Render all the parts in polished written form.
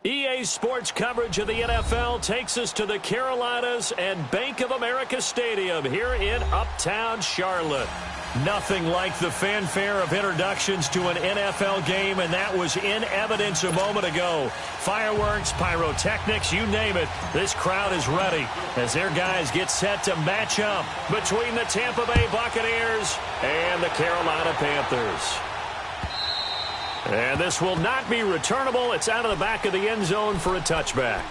EA Sports coverage of the NFL takes us to the Carolinas and Bank of America Stadium here in Uptown Charlotte. Nothing like the fanfare of introductions to an NFL game, and that was in evidence a moment ago. Fireworks, pyrotechnics, you name it, this crowd is ready as their guys get set to match up between the Tampa Bay Buccaneers and the Carolina Panthers. And this will not be returnable. It's out of the back of the end zone for a touchback.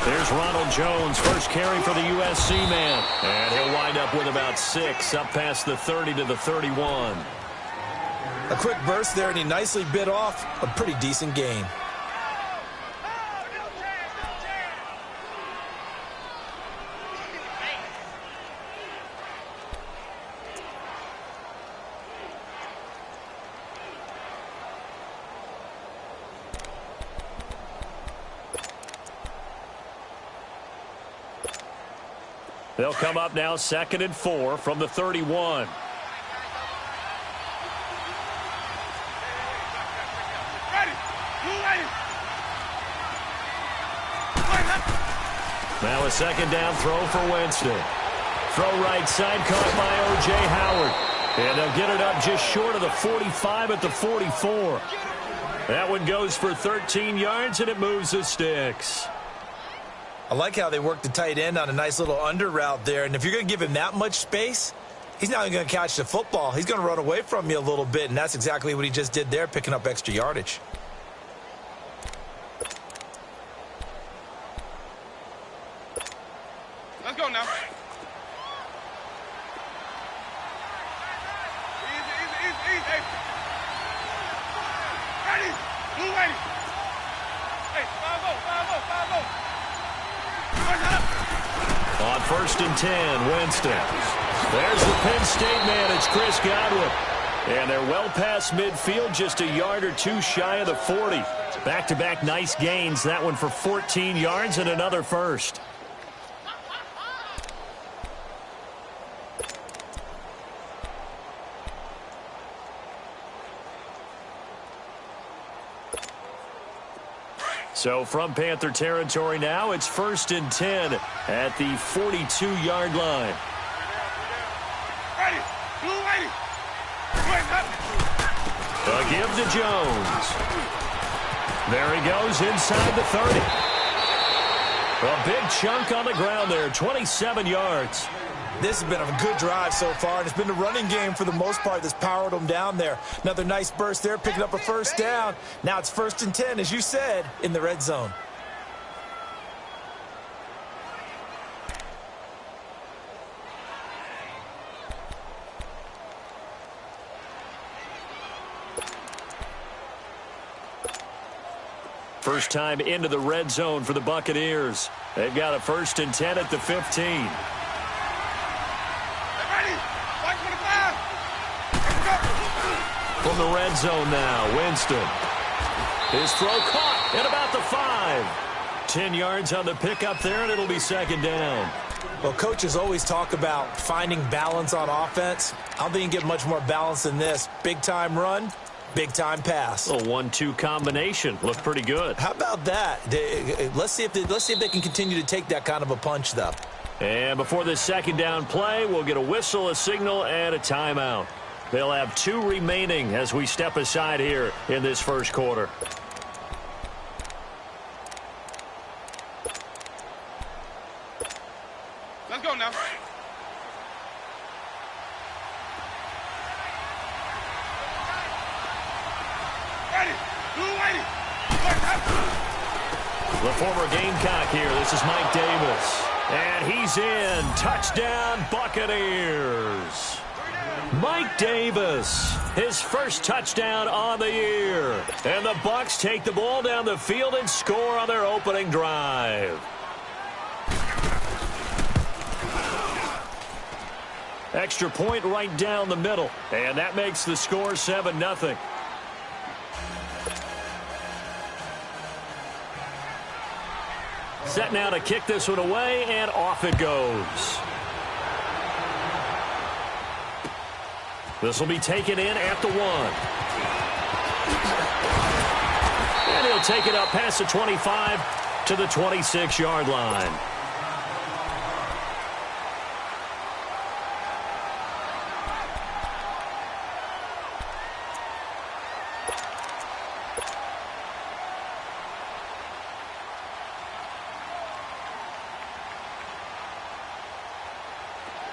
There's Ronald Jones, first carry for the USC man. And he'll wind up with about 6, up past the 30 to the 31. A quick burst there, and he nicely bit off a pretty decent gain. They'll come up now 2nd and 4 from the 31. Now a 2nd down throw for Winston. Throw right side caught by O.J. Howard. And they'll get it up just short of the 45 at the 44. That one goes for 13 yards, and it moves the sticks. I like how they work the tight end on a nice little under route there. And if you're going to give him that much space, he's not going to catch the football. He's going to run away from you a little bit, and that's exactly what he just did there, picking up extra yardage. Let's go now. Easy. Ready. Blue ready. Hey, 5-0. On 1st and 10, Winston. There's the Penn State man. It's Chris Godwin. And they're well past midfield, just a yard or two shy of the 40. Back-to-back nice gains. That one for 14 yards and another first. So from Panther territory now, it's 1st and 10 at the 42-yard line. Ready. Blue ready. A give to Jones. There he goes inside the 30. A big chunk on the ground there, 27 yards. This has been a good drive so far, and it's been the running game for the most part that's powered them down there. Another nice burst there, picking up a 1st down. Now it's 1st and 10, as you said, in the red zone. First time into the red zone for the Buccaneers. They've got a 1st and 10 at the 15. From the red zone now, Winston. His throw caught at about the 5. 10 yards on the pickup there, and it'll be 2nd down. Well, coaches always talk about finding balance on offense. I don't think you can get much more balance than this. Big-time run, big-time pass. A 1-2 combination. Looked pretty good. How about that? Let's see if they can continue to take that kind of a punch, though. And before this 2nd down play, we'll get a whistle, a signal, and a timeout. They'll have 2 remaining as we step aside here in this first quarter. Let's go now. Ready. Blue ready. The former Gamecock here. This is Mike Davis. And he's in. Touchdown, Buccaneers. Mike Davis, his first touchdown on the year. And the Bucs take the ball down the field and score on their opening drive. Extra point right down the middle. And that makes the score 7-0. Set now to kick this one away, and off it goes. This will be taken in at the 1. And he'll take it up past the 25 to the 26-yard line.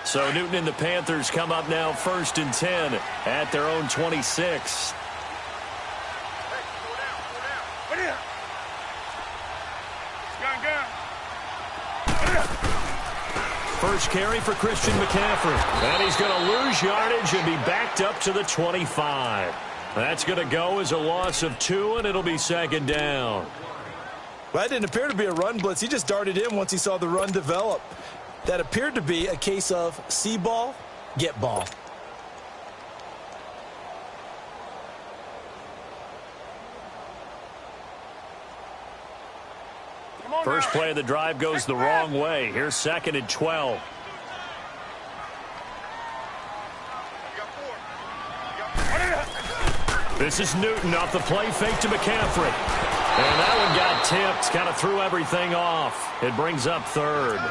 So Newton and the Panthers come up now 1st and 10 at their own 26. First carry for Christian McCaffrey. And he's going to lose yardage and be backed up to the 25. That's going to go as a loss of 2, and it'll be 2nd down. Well, that didn't appear to be a run blitz. He just darted in once he saw the run develop. That appeared to be a case of see ball, get ball. First play of the drive goes the wrong way. Here's 2nd and 12. This is Newton off the play fake to McCaffrey. And that one got tipped, kind of threw everything off. It brings up 3rd.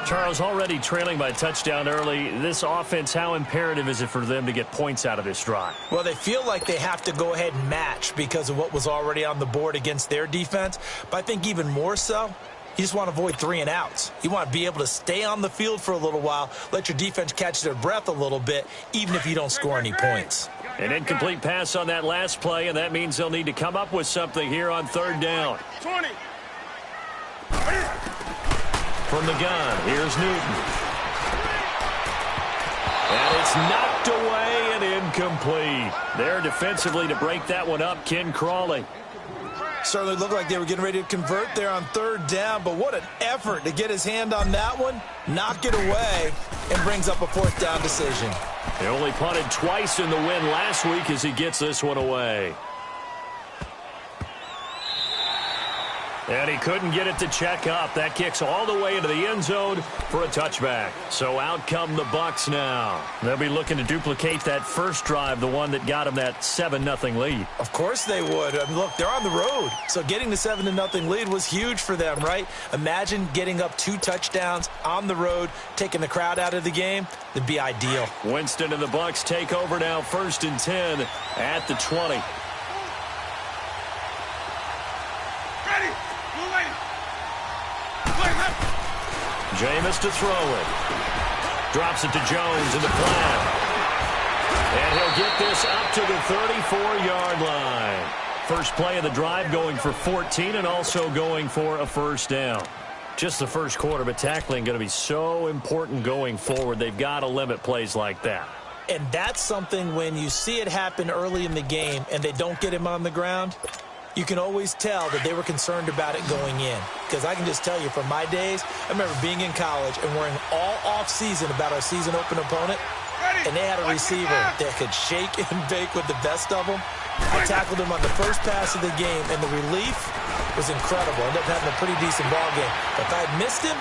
Charles, already trailing by a touchdown early. This offense, how imperative is it for them to get points out of this drive? Well, they feel like they have to go ahead and match because of what was already on the board against their defense. But I think even more so, you just want to avoid 3 and outs. You want to be able to stay on the field for a little while, let your defense catch their breath a little bit, even if you don't score any points. An incomplete pass on that last play, and that means they'll need to come up with something here on 3rd down. 20. From the gun, here's Newton. And it's knocked away and incomplete. There defensively to break that one up, Ken Crawley. Certainly looked like they were getting ready to convert there on 3rd down, but what an effort to get his hand on that one, knock it away, and brings up a 4th down decision. He only punted twice in the win last week as he gets this one away. And he couldn't get it to check up. That kicks all the way into the end zone for a touchback. So out come the Bucs now. They'll be looking to duplicate that first drive, the one that got them that 7-0 lead. Of course they would. I mean, look, they're on the road. So getting the 7-0 lead was huge for them, right? Imagine getting up 2 touchdowns on the road, taking the crowd out of the game. That'd be ideal. Winston and the Bucs take over now 1st and 10 at the 20. Jameis to throw it. Drops it to Jones in the flat. And he'll get this up to the 34-yard line. First play of the drive going for 14 and also going for a 1st down. Just the first quarter, but tackling going to be so important going forward. They've got to limit plays like that. And that's something when you see it happen early in the game and they don't get him on the ground, you can always tell that they were concerned about it going in. Because I can just tell you from my days, I remember being in college and worrying all off-season about our season open opponent, and they had a receiver that could shake and bake with the best of them. I tackled him on the first pass of the game, and the relief was incredible. Ended up having a pretty decent ball game. But if I had missed him,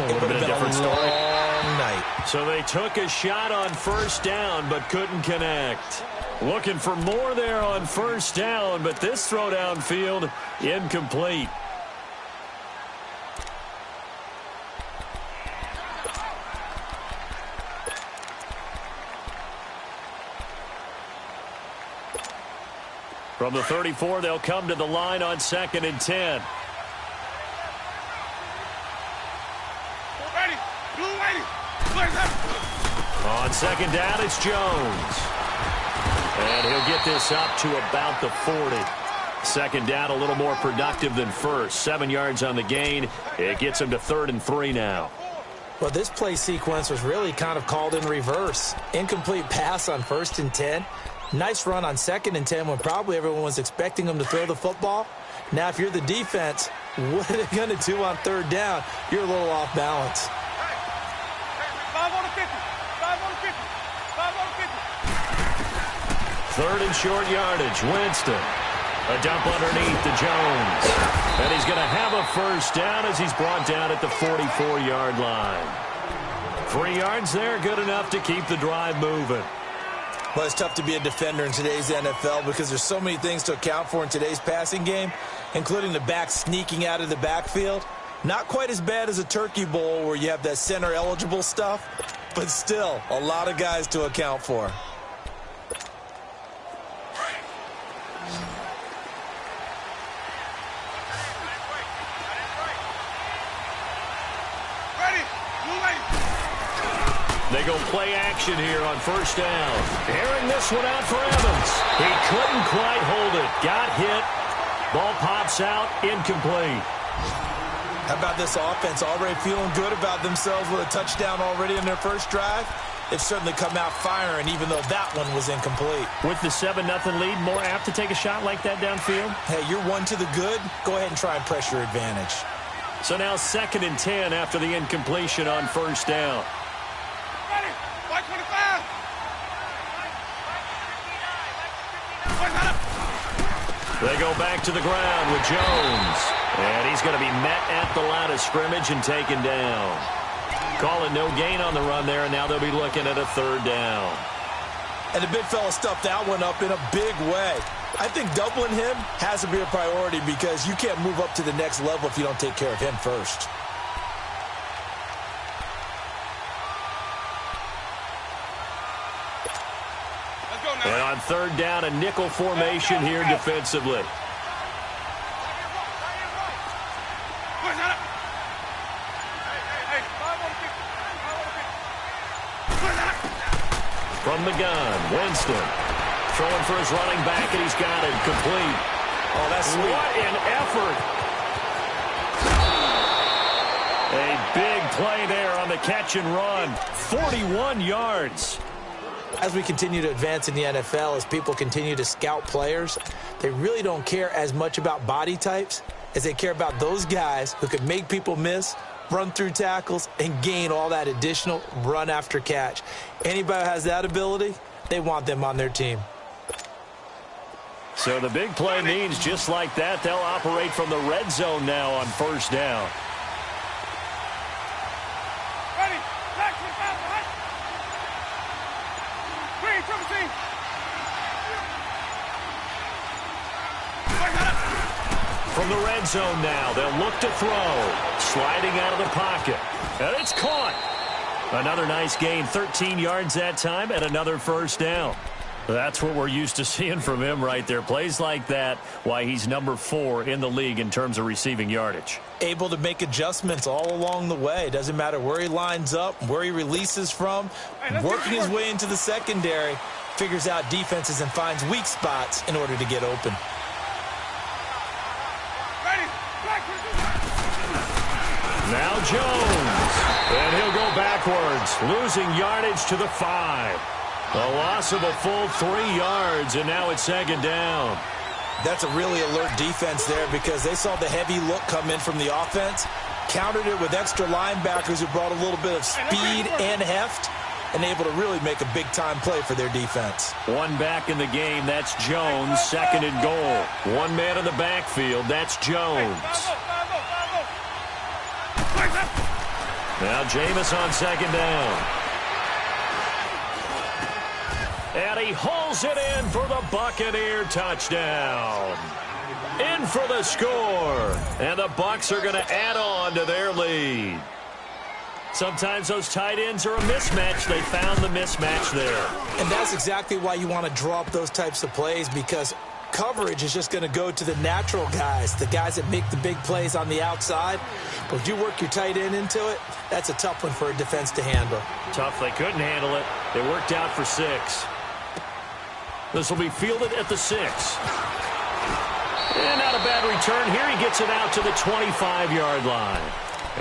it would have been a different long night. So they took a shot on 1st down, but couldn't connect. Looking for more there on 1st down, but this throw downfield incomplete. From the 34, they'll come to the line on 2nd and 10. On 2nd down, it's Jones. And he'll get this up to about the 40. 2nd down, a little more productive than first. 7 yards on the gain. It gets him to 3rd and 3 now. Well, this play sequence was really kind of called in reverse. Incomplete pass on 1st and 10. Nice run on 2nd and 10 when probably everyone was expecting them to throw the football. Now, if you're the defense, what are they going to do on 3rd down? You're a little off balance. 5 on the 50. 5 on the 50. 5 on the 50. 3rd and short yardage. Winston. A dump underneath to Jones. And he's going to have a 1st down as he's brought down at the 44-yard line. 3 yards there, good enough to keep the drive moving. Well, it's tough to be a defender in today's NFL because there's so many things to account for in today's passing game, including the back sneaking out of the backfield. Not quite as bad as a turkey bowl where you have that center-eligible stuff, but still a lot of guys to account for. They go play action here on 1st down. Airing this one out for Evans. He couldn't quite hold it. Got hit. Ball pops out. Incomplete. How about this offense already feeling good about themselves with a touchdown already in their first drive? They've certainly come out firing, even though that one was incomplete. With the 7-0 lead, more apt to take a shot like that downfield? Hey, you're one to the good. Go ahead and try and press your advantage. So now 2nd and 10 after the incompletion on 1st down. They go back to the ground with Jones. And he's going to be met at the line of scrimmage and taken down. Calling no gain on the run there, and now they'll be looking at a 3rd down. And the big fella stuffed that one up in a big way. I think doubling him has to be a priority because you can't move up to the next level if you don't take care of him first. And on 3rd down, a nickel formation here defensively. From the gun, Winston. Throwing for his running back, and he's got it complete. Oh, that's sweet. What an effort. A big play there on the catch and run. 41 yards. As we continue to advance in the NFL, as people continue to scout players, they really don't care as much about body types as they care about those guys who can make people miss, run through tackles, and gain all that additional run after catch. Anybody who has that ability, they want them on their team. So the big play means just like that, they'll operate from the red zone now on 1st down. From the red zone now, they'll look to throw. Sliding out of the pocket. And it's caught. Another nice gain, 13 yards that time, and another 1st down. That's what we're used to seeing from him right there. Plays like that, why he's number 4 in the league in terms of receiving yardage. Able to make adjustments all along the way. Doesn't matter where he lines up, where he releases from. Working his way into the secondary, figures out defenses and finds weak spots in order to get open. Now Jones, and he'll go backwards, losing yardage to the 5. A loss of a full 3 yards, and now it's 2nd down. That's a really alert defense there because they saw the heavy look come in from the offense, countered it with extra linebackers who brought a little bit of speed and heft, and able to really make a big-time play for their defense. One back in the game, that's Jones, 2nd and goal. One man in the backfield, that's Jones. Now Jameis on 2nd down. And he hauls it in for the Buccaneer touchdown. In for the score. And the Bucs are going to add on to their lead. Sometimes those tight ends are a mismatch. They found the mismatch there. And that's exactly why you want to draw up those types of plays, because coverage is just going to go to the natural guys, the guys that make the big plays on the outside. But if you work your tight end into it, that's a tough one for a defense to handle. Tough. They couldn't handle it. They worked out for 6. This will be fielded at the 6. And not a bad return here. He gets it out to the 25-yard line.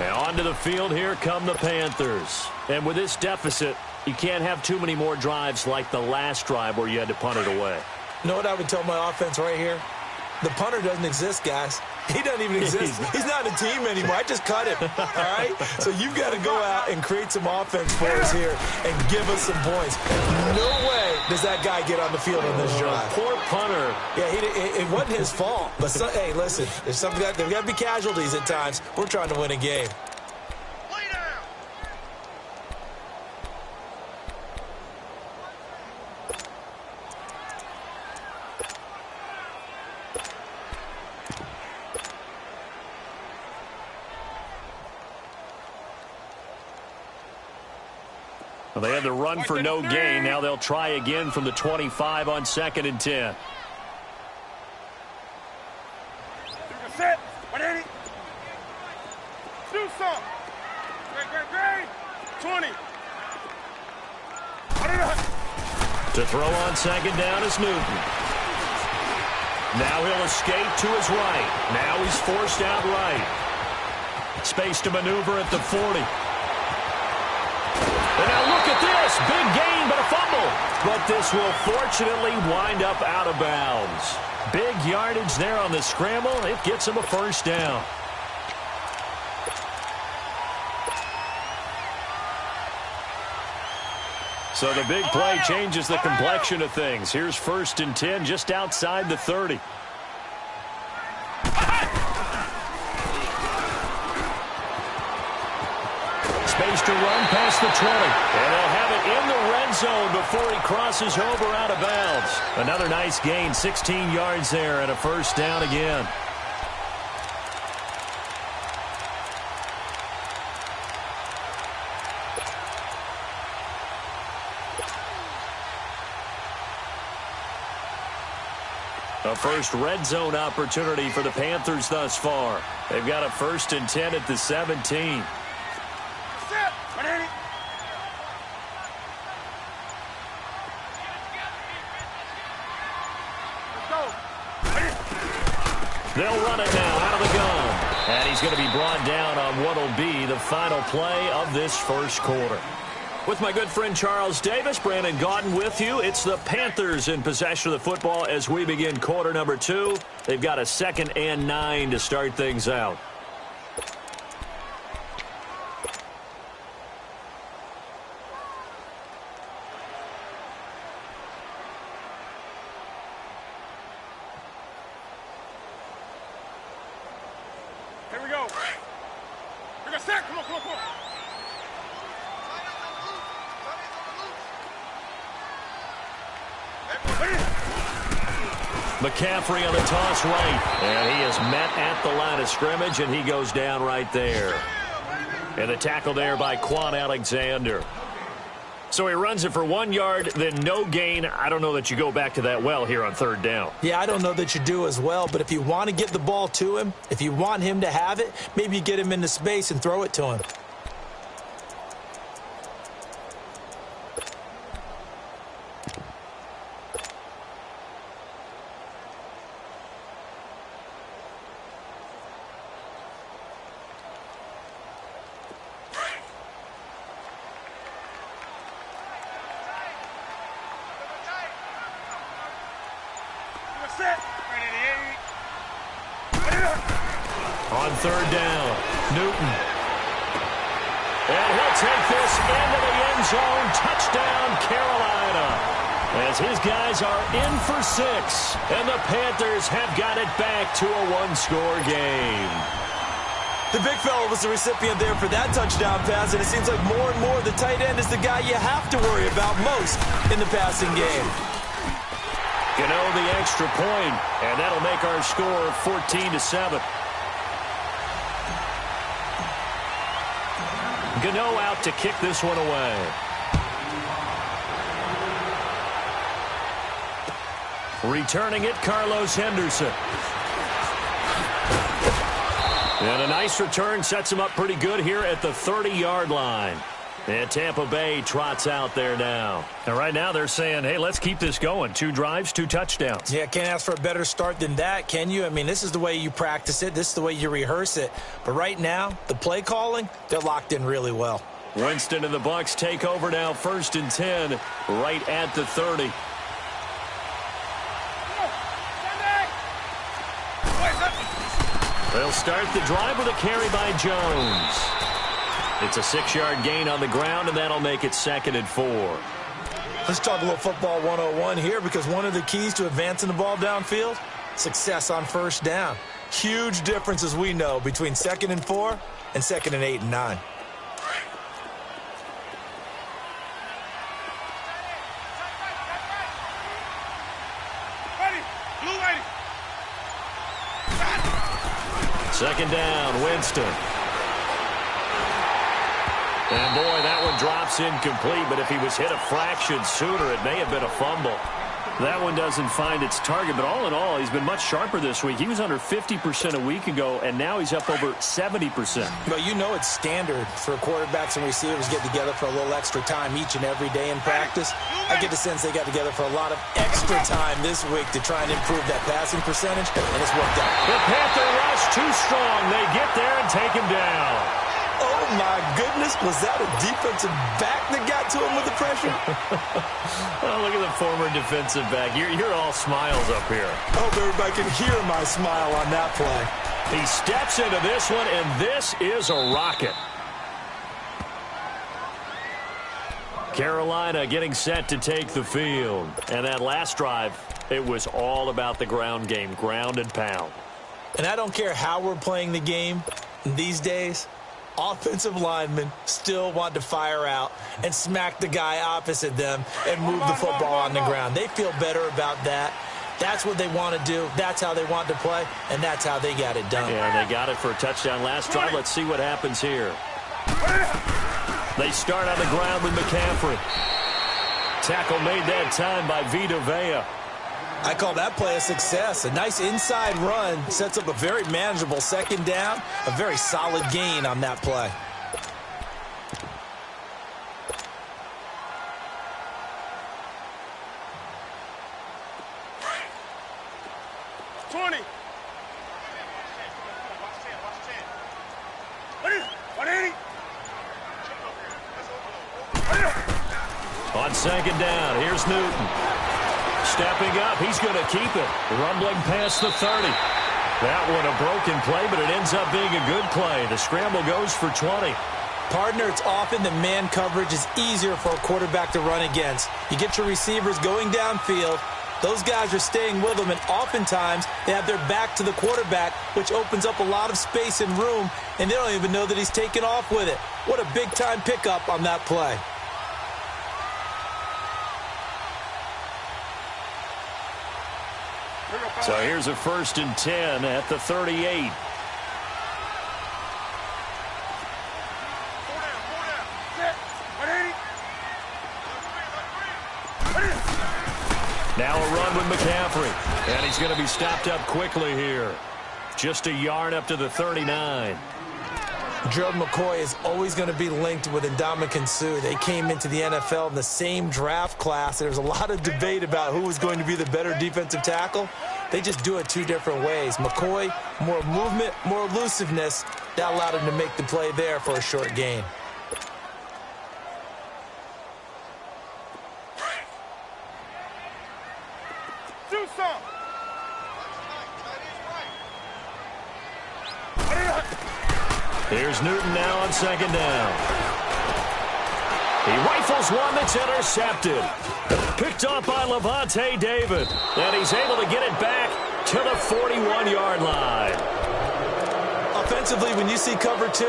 And onto the field, here come the Panthers. And with this deficit, you can't have too many more drives like the last drive where you had to punt it away. You know what I would tell my offense right here? The punter doesn't exist, guys. He doesn't even exist. He's not a team anymore. I just cut him, all right? So you've got to go out and create some offense for us here and give us some points. No way does that guy get on the field on this drive. Poor punter. Yeah, it wasn't his fault. But, hey, listen, there's got to be casualties at times. We're trying to win a game. Well, they had the run for no gain. Now they'll try again from the 25 on 2nd and 10. Set. 180. Do some. Great. 20. To throw on 2nd down is Newton. Now he'll escape to his right. Now he's forced out right. Space to maneuver at the 40. And now look at this. Big gain, but a fumble. But this will fortunately wind up out of bounds. Big yardage there on the scramble. It gets him a first down. So the big play changes the complexion of things. Here's 1st and 10 just outside the 30. Space to run past the 20. And they'll have it in the red zone before he crosses over out of bounds. Another nice gain, 16 yards there, and a first down again. A first red zone opportunity for the Panthers thus far. They've got a 1st and 10 at the 17. They'll run it now out of the gun. And he's going to be brought down on what will be the final play of this first quarter. With my good friend Charles Davis, Brandon Gaudin with you. It's the Panthers in possession of the football as we begin quarter number 2. They've got a 2nd and 9 to start things out. Here we go. We're going to set. Come on. McCaffrey on the toss right. And he is met at the line of scrimmage, and he goes down right there. And the tackle there by Quan Alexander. So he runs it for 1 yard, then no gain. I don't know that you go back to that well here on 3rd down. Yeah, I don't know that you do as well, but if you want to get the ball to him, if you want him to have it, maybe you get him into space and throw it to him. On 3rd down, Newton. And he'll take this into the end zone. Touchdown, Carolina. As his guys are in for 6. And the Panthers have got it back to a 1-score game. The big fella was the recipient there for that touchdown pass, and it seems like more and more the tight end is the guy you have to worry about most in the passing game. Gano the extra point, and that'll make our score 14-7. Gano out to kick this one away. Returning it, Carlos Henderson. And a nice return sets him up pretty good here at the 30-yard line. And Tampa Bay trots out there now. And right now they're saying, hey, let's keep this going. 2 drives, 2 touchdowns. Yeah, can't ask for a better start than that, can you? I mean, this is the way you practice it. This is the way you rehearse it. But right now, the play calling, they're locked in really well. Winston and the Bucs take over now, 1st and 10, right at the 30. They'll start the drive with a carry by Jones. It's a 6-yard gain on the ground, and that'll make it 2nd and 4. Let's talk a little football 101 here, because one of the keys to advancing the ball downfield, success on 1st down. Huge difference, as we know, between 2nd and 4 and 2nd and 8 and 9. Second down, Winston. And, boy, that one drops incomplete, but if he was hit a fraction sooner, it may have been a fumble. That one doesn't find its target, but all in all, he's been much sharper this week. He was under 50% a week ago, and now he's up over 70%. Well, you know it's standard for quarterbacks and receivers get together for a little extra time each and every day in practice. I get the sense they got together for a lot of extra time this week to try and improve that passing percentage, and it's worked out. The Panther rush too strong. They get there and take him down. Oh, my goodness. Was that a defensive back that got to him with the pressure? Oh, look at the former defensive back. You're all smiles up here. I hope everybody can hear my smile on that play. He steps into this one, and this is a rocket. Carolina getting set to take the field. And that last drive, it was all about the ground game, ground and pound. And I don't care how we're playing the game these days, offensive linemen still want to fire out and smack the guy opposite them and move the football on the ground. They feel better about that. That's what they want to do. That's how they want to play, and that's how they got it done. Yeah, and they got it for a touchdown last drive. Let's see what happens here. They start on the ground with McCaffrey. Tackle made that time by Vita Vea. I call that play a success. A nice inside run sets up a very manageable 2nd down, a very solid gain on that play. On 2nd down, here's Newton. Stepping up, he's going to keep it. Rumbling past the 30. That one a broken play, but it ends up being a good play. The scramble goes for 20. Partner, it's often the man coverage is easier for a quarterback to run against. You get your receivers going downfield. Those guys are staying with them, and oftentimes they have their back to the quarterback, which opens up a lot of space and room, and they don't even know that he's taken off with it. What a big-time pickup on that play. So here's a 1st and 10 at the 38. Now a run with McCaffrey. And he's going to be stopped up quickly here. Just a yard up to the 39. Gerald McCoy is always going to be linked with Ndamukong Suh. They came into the NFL in the same draft class. There's a lot of debate about who was going to be the better defensive tackle. They just do it 2 different ways. McCoy, more movement, more elusiveness. That allowed him to make the play there for a short gain. Do some. Here's Newton now on 2nd down. He rifles one that's intercepted. Picked off by Levante David. And he's able to get it back to the 41-yard line. Offensively, when you see cover 2,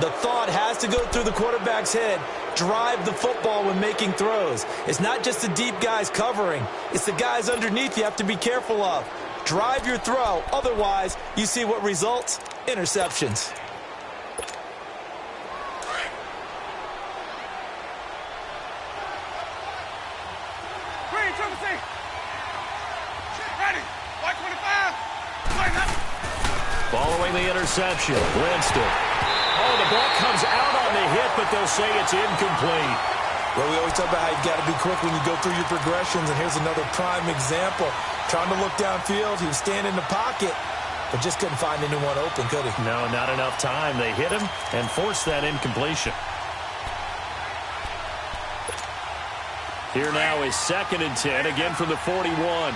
the thought has to go through the quarterback's head. Drive the football when making throws. It's not just the deep guys covering. It's the guys underneath you have to be careful of. Drive your throw. Otherwise, you see what results? Interceptions. Following the interception, Winston. Oh, the the ball comes out on the hit, but they'll say it's incomplete. Well, we always talk about how you've got to be quick when you go through your progressions, and here's another prime example. Trying to look downfield, he was standing in the pocket, but just couldn't find anyone open, could he? No, not enough time. They hit him and forced that incompletion. Here now is 2nd and 10, again from the 41.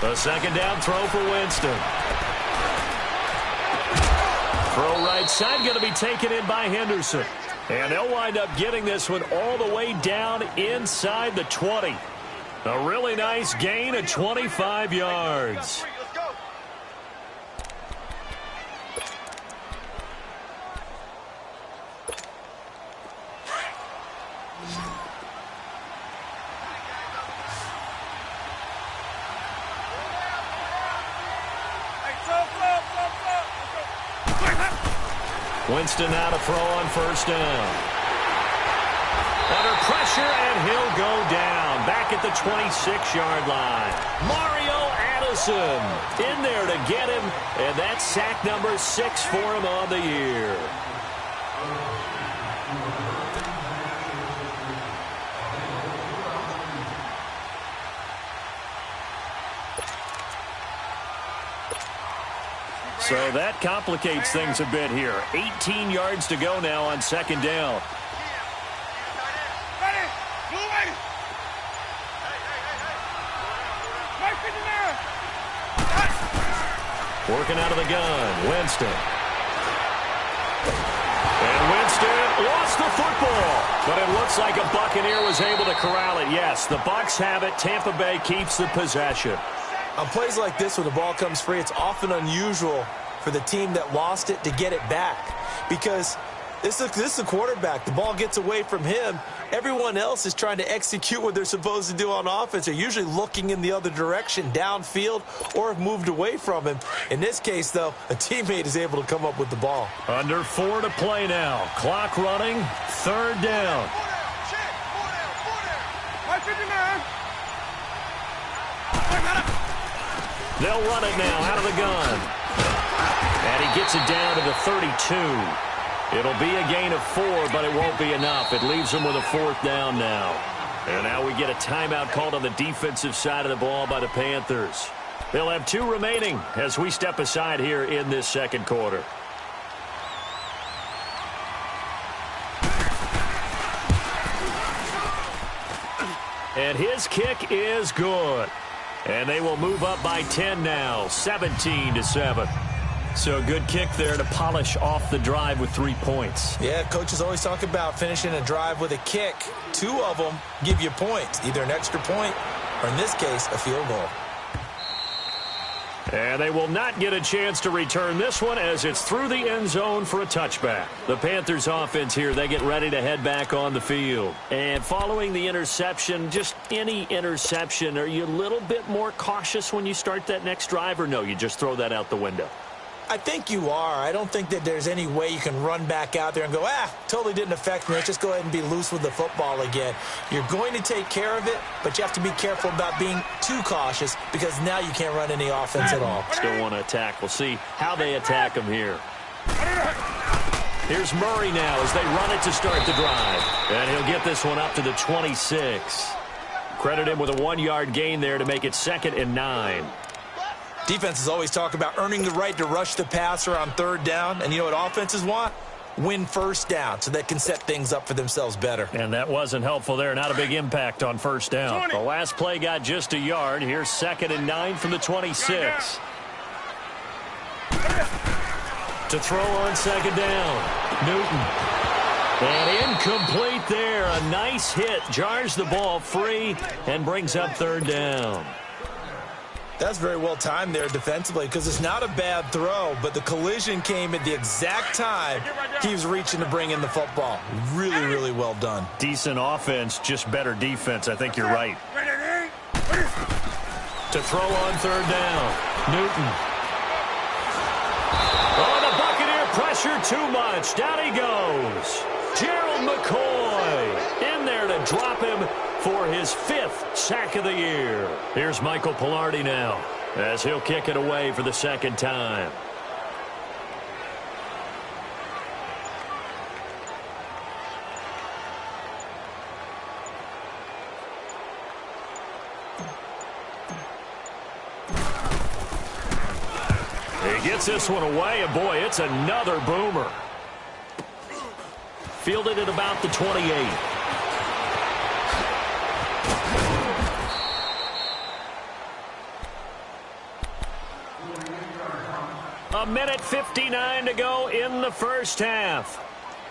A 2nd down throw for Winston. Throw right side, going to be taken in by Henderson. And they'll wind up getting this one all the way down inside the 20. A really nice gain of 25 yards. Winston now to throw on 1st down. Under pressure, and he'll go down. Back at the 26-yard line. Mario Addison in there to get him, and that's sack number 6 for him on the year. So that complicates things a bit here. 18 yards to go now on 2nd down. Working out of the gun, Winston. And Winston lost the football. But it looks like a Buccaneer was able to corral it. Yes, the Bucs have it. Tampa Bay keeps the possession. On plays like this where the ball comes free, it's often unusual for the team that lost it to get it back. Because this is a quarterback. The ball gets away from him. Everyone else is trying to execute what they're supposed to do on offense. They're usually looking in the other direction, downfield, or have moved away from him. In this case, though, a teammate is able to come up with the ball. Under 4 to play now. Clock running. 3rd down. They'll run it now out of the gun. And he gets it down to the 32. It'll be a gain of 4, but it won't be enough. It leaves them with a 4th down now. And now we get a timeout called on the defensive side of the ball by the Panthers. They'll have 2 remaining as we step aside here in this 2nd quarter. And his kick is good. And they will move up by 10 now, 17-7. So a good kick there to polish off the drive with 3 points. Yeah, coaches always talk about finishing a drive with a kick. 2 of them give you points, either an extra point or, in this case, a field goal. And they will not get a chance to return this one as it's through the end zone for a touchback. The Panthers offense here, they get ready to head back on the field. And following the interception, just any interception, are you a little bit more cautious when you start that next drive, or no, you just throw that out the window? I think you are. I don't think that there's any way you can run back out there and go, totally didn't affect me. Let's just go ahead and be loose with the football again. You're going to take care of it, but you have to be careful about being too cautious because now you can't run any offense at all. Still want to attack. We'll see how they attack him here. Here's Murray now as they run it to start the drive. And he'll get this one up to the 26. Credit him with a 1-yard gain there to make it 2nd and 9. Defenses always talk about earning the right to rush the passer on 3rd down. And you know what offenses want? Win 1st down so they can set things up for themselves better. And that wasn't helpful there. Not a big impact on 1st down. The last play got just a yard. Here's 2nd and 9 from the 26. To throw on 2nd down. Newton. And incomplete there. A nice hit. Jars the ball free and brings up 3rd down. That's very well timed there defensively because it's not a bad throw, but the collision came at the exact time he was reaching to bring in the football. Really, really well done. Decent offense, just better defense. I think you're right. To throw on 3rd down. Newton. Oh, the Buccaneer pressure too much. Down he goes. Gerald McCoy. In there to drop him for his 5th sack of the year. Here's Michael Pilardi now as he'll kick it away for the 2nd time. He gets this one away, and boy, it's another boomer. Fielded at about the 28. A minute 59 to go in the first half.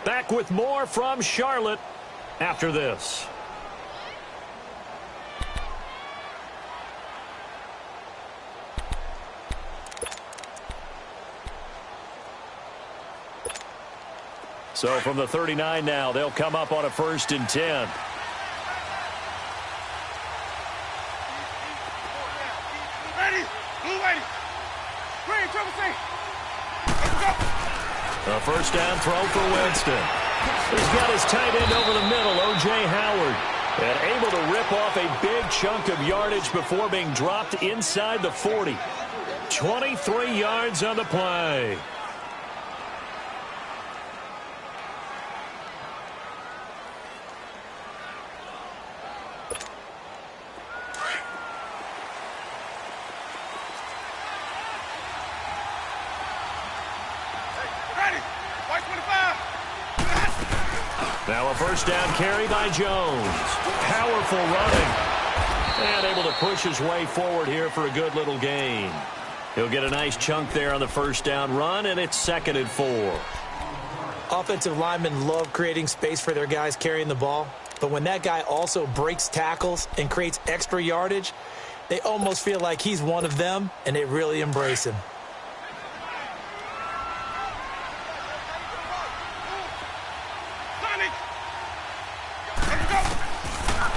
Back with more from Charlotte after this. So from the 39 now, they'll come up on a 1st and 10. Ready? Blue ready. Green, triple C. A 1st down throw for Winston. He's got his tight end over the middle, O.J. Howard. And able to rip off a big chunk of yardage before being dropped inside the 40. 23 yards on the play. Now a 1st down carry by Jones. Powerful running. And able to push his way forward here for a good little gain. He'll get a nice chunk there on the 1st down run, and it's 2nd and 4. Offensive linemen love creating space for their guys carrying the ball. But when that guy also breaks tackles and creates extra yardage, they almost feel like he's one of them, and they really embrace him.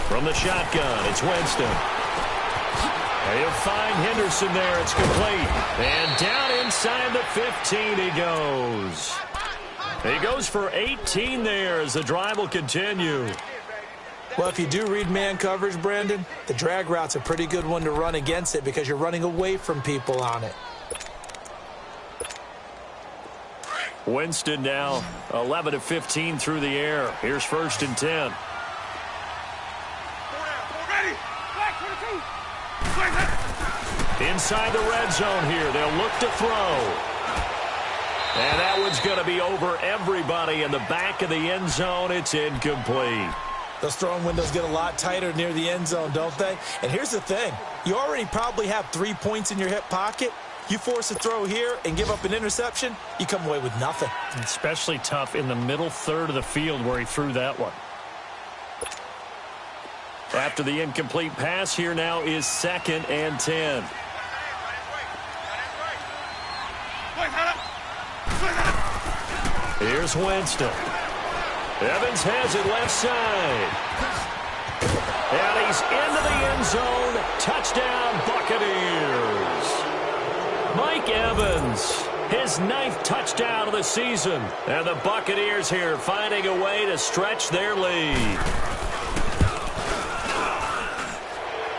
From the shotgun, it's Winston. And he'll find Henderson there. It's complete. And down inside the 15 he goes. He goes for 18 there as the drive will continue. Well, if you do read man coverage, Brandon, the drag route's a pretty good one to run against it because you're running away from people on it. Winston now 11 of 15 through the air. Here's 1st and 10. Inside the red zone here. They'll look to throw. And that one's going to be over everybody in the back of the end zone. It's incomplete. Those throwing windows get a lot tighter near the end zone, don't they? And here's the thing. You already probably have 3 points in your hip pocket. You force a throw here and give up an interception, you come away with nothing. Especially tough in the middle third of the field where he threw that one. After the incomplete pass, here now is 2nd and 10. Here's Winston. Evans has it left side. And he's into the end zone. Touchdown, Buccaneers. Mike Evans, his 9th touchdown of the season. And the Buccaneers here finding a way to stretch their lead.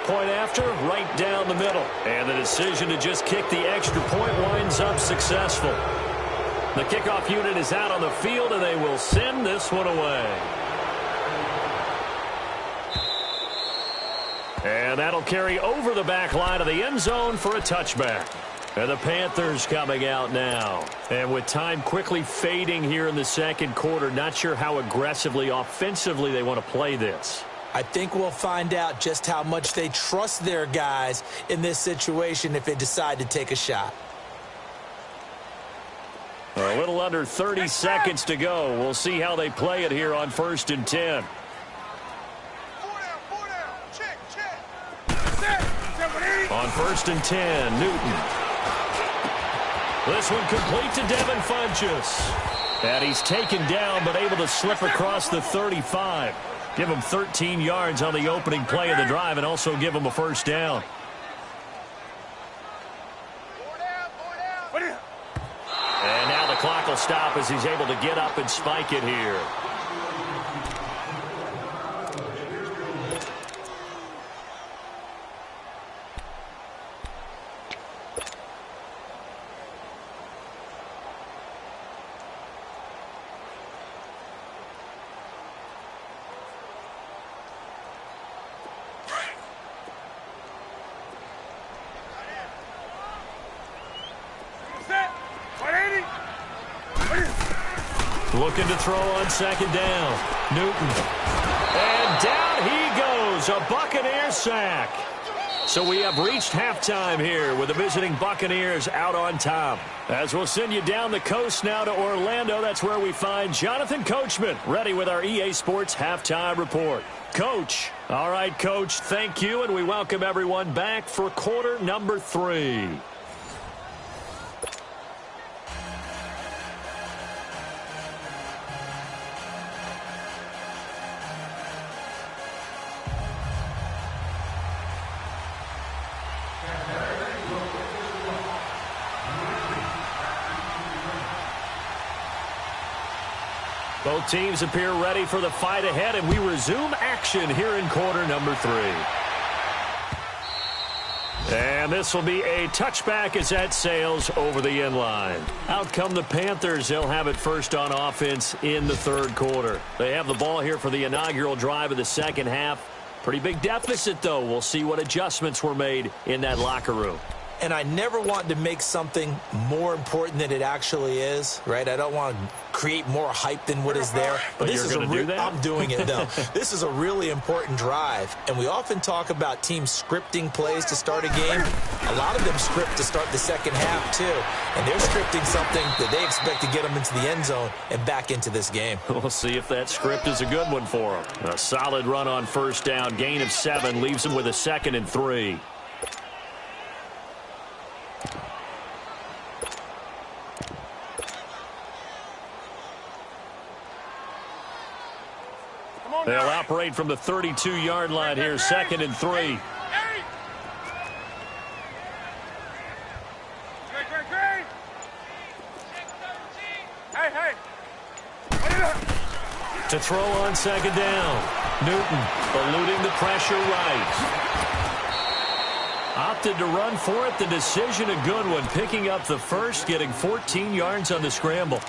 Point after, right down the middle. And the decision to just kick the extra point winds up successful. The kickoff unit is out on the field, and they will send this one away. And that'll carry over the back line of the end zone for a touchback. And the Panthers coming out now. And with time quickly fading here in the 2nd quarter, not sure how aggressively, offensively they want to play this. I think we'll find out just how much they trust their guys in this situation if they decide to take a shot. A little under 30 seconds to go. We'll see how they play it here on 1st and 10. On 1st and 10, Newton. This one complete to Devin Funchess. And he's taken down but able to slip across the 35. Give him 13 yards on the opening play of the drive and also give him a 1st down. And now the clock will stop as he's able to get up and spike it here. Looking to throw on second down. Newton. And down he goes. A Buccaneer sack. So we have reached halftime here with the visiting Buccaneers out on top. As we'll send you down the coast now to Orlando, that's where we find Jonathan Coachman, ready with our EA Sports Halftime Report. Coach. All right, Coach, thank you, and we welcome everyone back for quarter number 3. Both teams appear ready for the fight ahead, and we resume action here in quarter number 3. And this will be a touchback as that sails over the end line. Out come the Panthers. They'll have it first on offense in the third quarter. They have the ball here for the inaugural drive of the second half. Pretty big deficit, though. We'll see what adjustments were made in that locker room. And I never want to make something more important than it actually is, right? I don't want to create more hype than what is there. But this you're going to do that? I'm doing it, though. This is a really important drive. And we often talk about teams scripting plays to start a game. A lot of them script to start the second half, too. And they're scripting something that they expect to get them into the end zone and back into this game. We'll see if that script is a good one for them. A solid run on first down. Gain of 7 leaves them with a 2nd and 3. They'll operate from the 32-yard line here, 2nd and 3. To throw on second down. Newton eluding the pressure right. Opted to run for it. The decision a good one. Picking up the first, getting 14 yards on the scramble.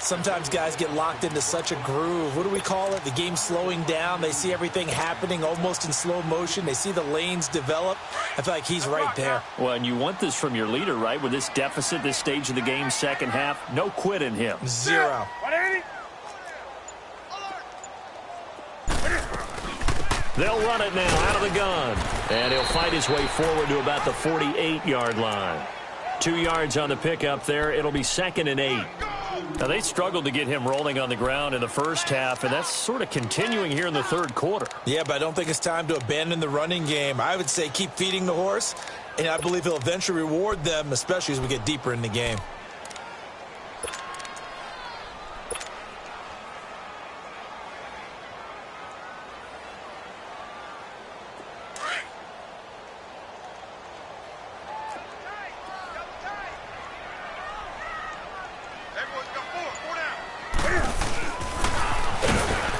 Sometimes guys get locked into such a groove. What do we call it? The game slowing down. They see everything happening almost in slow motion. They see the lanes develop. I feel like he's right there. Well, and you want this from your leader, right? With this deficit, this stage of the game, second half, no quit in him. 0. They'll run it now out of the gun. And he'll fight his way forward to about the 48-yard line. 2 yards on the pickup there. It'll be 2nd and 8. Now, they struggled to get him rolling on the ground in the first half, and that's sort of continuing here in the third quarter. Yeah, but I don't think it's time to abandon the running game. I would say keep feeding the horse, and I believe he'll eventually reward them, especially as we get deeper in the game.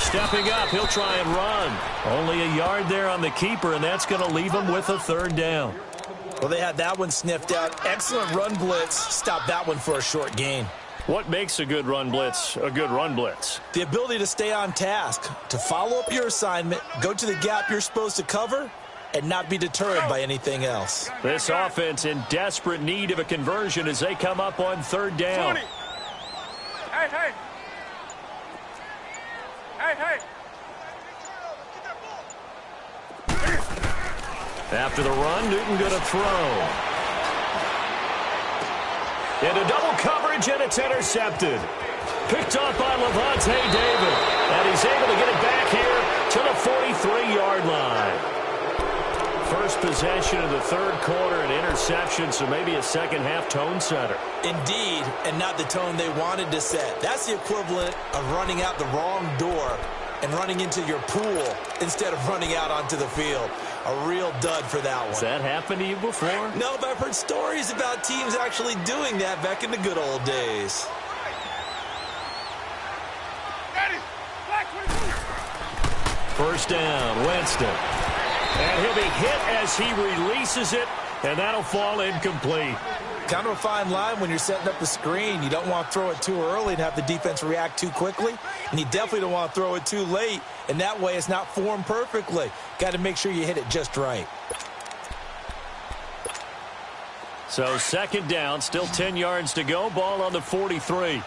Stepping up, he'll try and run. Only a yard there on the keeper, and that's going to leave him with a 3rd down. Well, they had that one sniffed out. Excellent run blitz. Stop that one for a short gain. What makes a good run blitz a good run blitz? The ability to stay on task, to follow up your assignment, go to the gap you're supposed to cover, and not be deterred by anything else. This offense in desperate need of a conversion as they come up on 3rd down. 20. Hey. After the run, Newton going to throw. Into double coverage, and it's intercepted. Picked off by Levante David. And he's able to get it back here to the 43-yard line. First possession of the third quarter, an interception, so maybe a second-half tone setter. Indeed, and not the tone they wanted to set. That's the equivalent of running out the wrong door and running into your pool instead of running out onto the field. A real dud for that one. Has that happened to you before? No, but I've heard stories about teams actually doing that back in the good old days. First down, Winston. And he'll be hit as he releases it, and that'll fall incomplete. Kind of a fine line when you're setting up the screen. You don't want to throw it too early and have the defense react too quickly. And you definitely don't want to throw it too late. And that way it's not formed perfectly. Got to make sure you hit it just right. So second down, still 10 yards to go. Ball on the 43.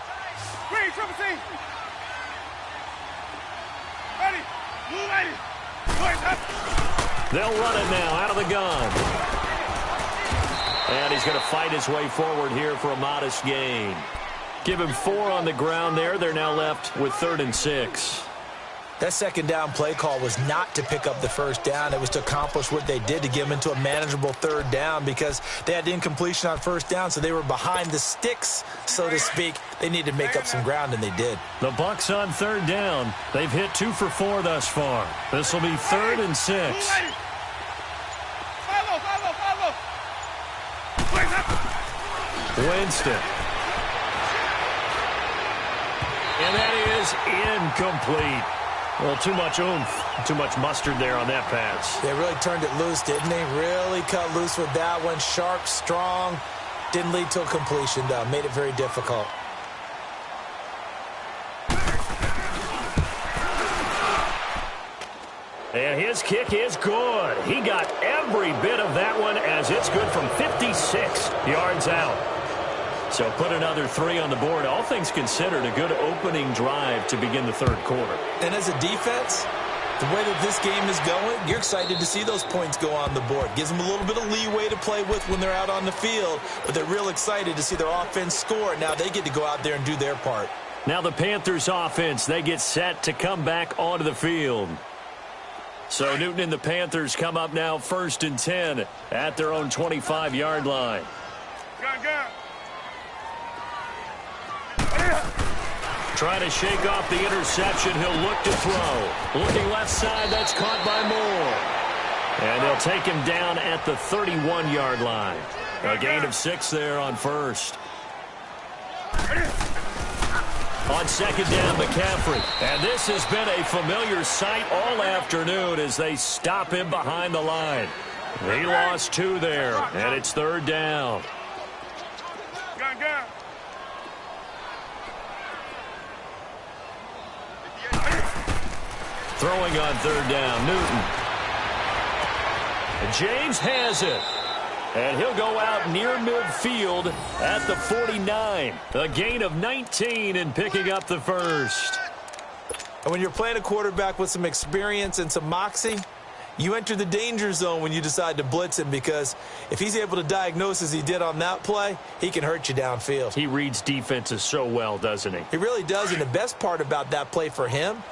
They'll run it now out of the gun. And he's going to fight his way forward here for a modest gain. Give him 4 on the ground there. They're now left with 3rd and 6. That second down play call was not to pick up the first down. It was to accomplish what they did, to get them into a manageable 3rd down, because they had incompletion on 1st down, so they were behind the sticks, so to speak. They needed to make up some ground, and they did. The Bucs on 3rd down. They've hit 2 for 4 thus far. This will be 3rd and 6. Winston. And that is incomplete. Well, too much oomph, too much mustard there on that pass. They really turned it loose, didn't they? Really cut loose with that one. Sharp, strong. Didn't lead to a completion, though. Made it very difficult. And his kick is good. He got every bit of that one, as it's good from 56 yards out. So put another 3 on the board. All things considered, a good opening drive to begin the 3rd quarter. And as a defense, the way that this game is going, you're excited to see those points go on the board. Gives them a little bit of leeway to play with when they're out on the field, but they're real excited to see their offense score. Now they get to go out there and do their part. Now the Panthers offense, they get set to come back onto the field. So Newton and the Panthers come up now 1st and 10 at their own 25-yard line. Trying to shake off the interception. He'll look to throw. Looking left side. That's caught by Moore. And they'll take him down at the 31-yard line. A gain of 6 there on 1st. On 2nd down, McCaffrey. And this has been a familiar sight all afternoon as they stop him behind the line. He lost 2 there, and it's 3rd down. Throwing on 3rd down, Newton. And James has it. And he'll go out near midfield at the 49. A gain of 19 and picking up the 1st. And when you're playing a quarterback with some experience and some moxie, you enter the danger zone when you decide to blitz him, because if he's able to diagnose as he did on that play, he can hurt you downfield. He reads defenses so well, doesn't he? He really does, and the best part about that play for him,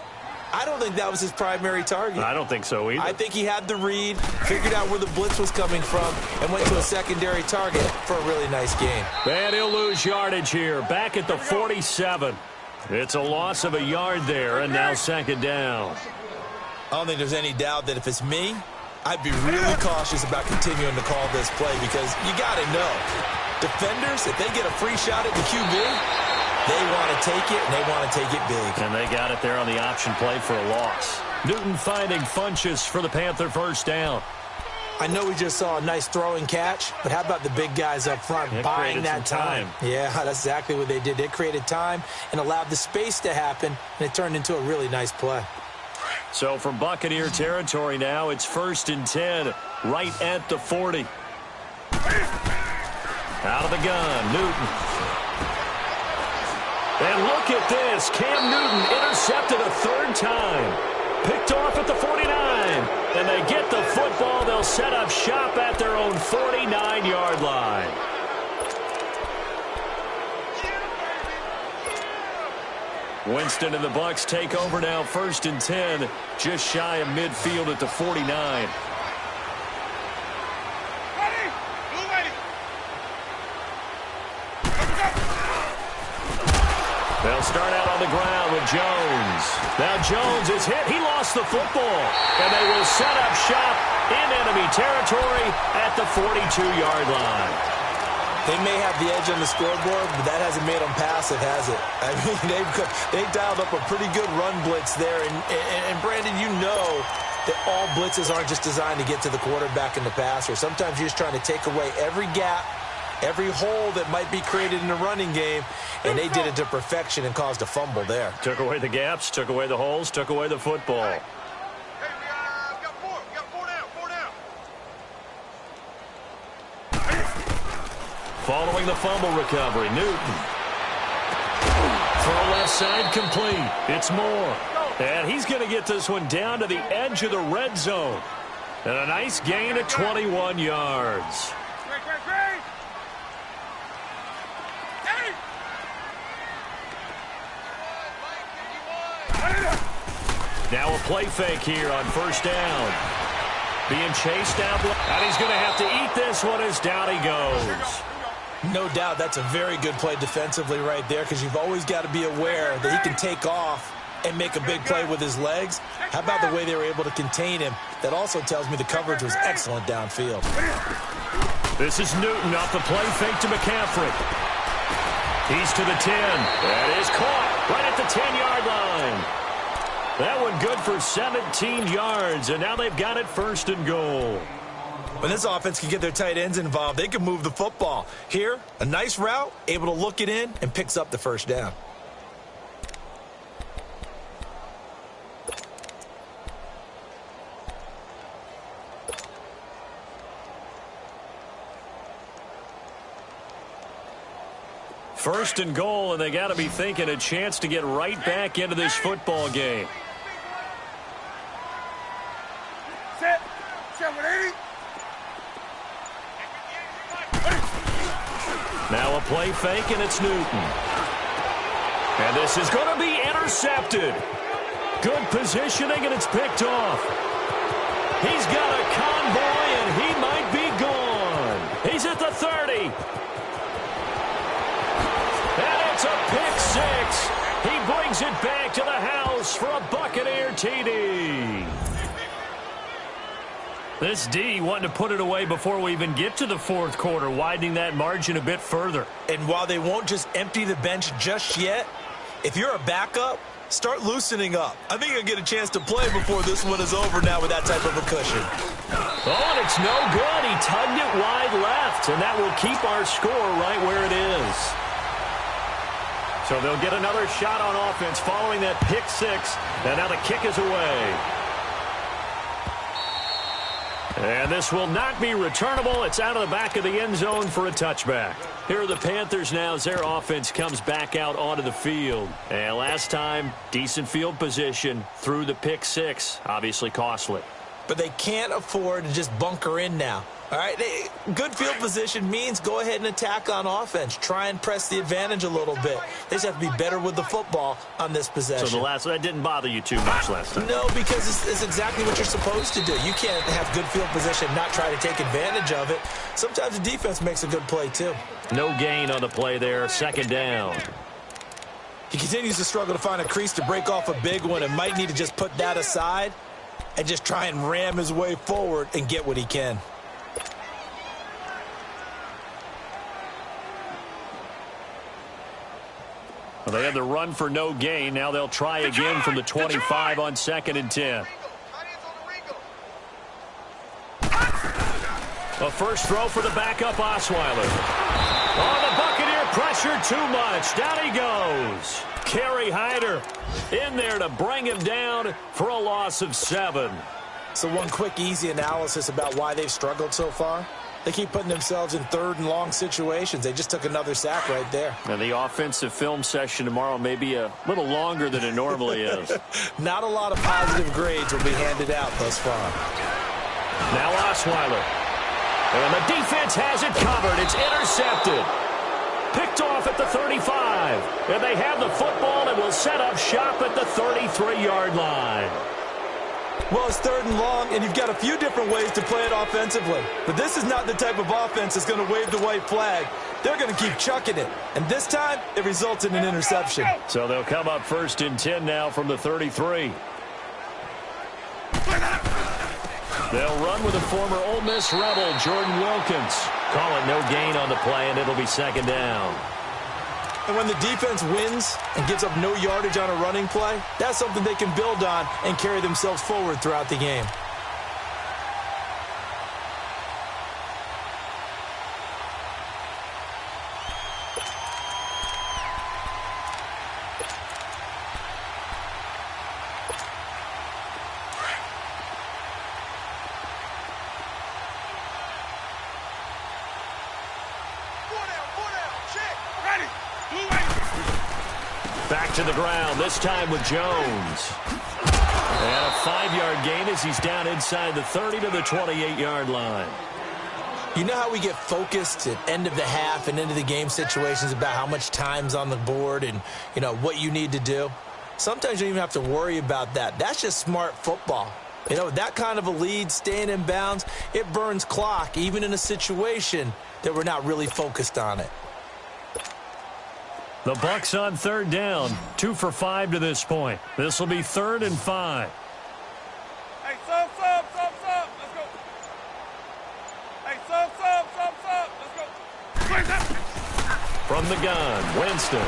I don't think that was his primary target. I don't think so either. I think he had the read, figured out where the blitz was coming from, and went to a secondary target for a really nice gain. And he'll lose yardage here, back at the 47. It's a loss of a yard there, and now 2nd down. I don't think there's any doubt that if it's me, I'd be really cautious about continuing to call this play, because you got to know, defenders, if they get a free shot at the QB, they want to take it, and they want to take it big. And they got it there on the option play for a loss. Newton finding Funchess for the Panther 1st down. I know we just saw a nice throwing catch, but how about the big guys up front buying that time? Yeah, that's exactly what they did. They created time and allowed the space to happen, and it turned into a really nice play. So from Buccaneer territory now, it's 1st and 10, right at the 40. Out of the gun, Newton. And look at this. Cam Newton intercepted a 3rd time. Picked off at the 49. And they get the football. They'll set up shop at their own 49-yard line. Winston and the Bucs take over now 1st and 10. Just shy of midfield at the 49. They'll start out on the ground with Jones. Now Jones is hit. He lost the football. And they will set up shop in enemy territory at the 42-yard line. They may have the edge on the scoreboard, but that hasn't made them passive, has it? I mean, they've dialed up a pretty good run blitz there. And Brandon, you know that all blitzes aren't just designed to get to the quarterback and the passer. Sometimes you're just trying to take away every gap, every hole that might be created in the running game, and they did it to perfection and caused a fumble there. Took away the gaps, took away the holes, took away the football. Hey, we got 4. We got 4 down. 4 down. Following the fumble recovery, Newton. Throw left side complete. It's Moore. And he's going to get this one down to the edge of the red zone. And a nice gain of 21 yards. Now a play fake here on first down. Being chased down, and he's going to have to eat this one as down he goes. No doubt that's a very good play defensively right there, because you've always got to be aware that he can take off and make a big play with his legs. How about the way they were able to contain him? That also tells me the coverage was excellent downfield. This is Newton off the play fake to McCaffrey. He's to the 10. That is caught right at the 10-yard line. That one good for 17 yards, and now they've got it first and goal. When this offense can get their tight ends involved, they can move the football. Here, a nice route, able to look it in, and picks up the first down. First and goal, and they got to be thinking a chance to get right back into this football game. Set 180. Now a play fake, and it's Newton. And this is going to be intercepted. Good positioning, and it's picked off. He's got a convoy, and he might be gone. He's at the 30. And it's a pick six. He brings it back to the house for a Buccaneer TD. This D wanting to put it away before we even get to the fourth quarter, widening that margin a bit further. And while they won't just empty the bench just yet, if you're a backup, start loosening up. I think you'll get a chance to play before this one is over now with that type of a cushion. Oh, and it's no good. He tugged it wide left, and that will keep our score right where it is. So they'll get another shot on offense following that pick six, and now the kick is away. And this will not be returnable. It's out of the back of the end zone for a touchback. Here are the Panthers now as their offense comes back out onto the field. And last time, decent field position through the pick six. Obviously costly. But they can't afford to just bunker in now. All right, good field position means go ahead and attack on offense. Try and press the advantage a little bit. They just have to be better with the football on this possession. So that didn't bother you too much last time? No, because it's exactly what you're supposed to do. You can't have good field position and not try to take advantage of it. Sometimes the defense makes a good play, too. No gain on the play there, second down. He continues to struggle to find a crease to break off a big one and might need to just put that aside and just try and ram his way forward and get what he can. Well, they had the run for no gain. Now they'll try again from the 25 on 2nd and 10. A first throw for the backup Osweiler. Oh, the Buccaneer pressure too much. Down he goes. Kerry Hyder in there to bring him down for a loss of 7. So one quick, easy analysis about why they've struggled so far. They keep putting themselves in third and long situations. They just took another sack right there. And the offensive film session tomorrow may be a little longer than it normally is. Not a lot of positive grades will be handed out thus far. Now Osweiler. And the defense has it covered. It's intercepted. Picked off at the 35. And they have the football and will set up shop at the 33-yard line. Well, it's third and long, and you've got a few different ways to play it offensively. But this is not the type of offense that's going to wave the white flag. They're going to keep chucking it. And this time, it results in an interception. So they'll come up 1st and 10 now from the 33. They'll run with the former Ole Miss Rebel, Jordan Wilkins. Call it no gain on the play, and it'll be 2nd down. And when the defense wins and gives up no yardage on a running play, that's something they can build on and carry themselves forward throughout the game. Back to the ground, this time with Jones. And a 5-yard gain as he's down inside the 30 to the 28-yard line. You know how we get focused at end of the half and into the game situations about how much time's on the board and, you know, what you need to do? Sometimes you don't even have to worry about that. That's just smart football. You know, that kind of a lead, staying in bounds, it burns clock, even in a situation that we're not really focused on it. The Bucs on third down, 2 for 5 to this point. This will be 3rd and 5. Hey, sub. Let's go. Hey, sub. Let's go. From the gun, Winston.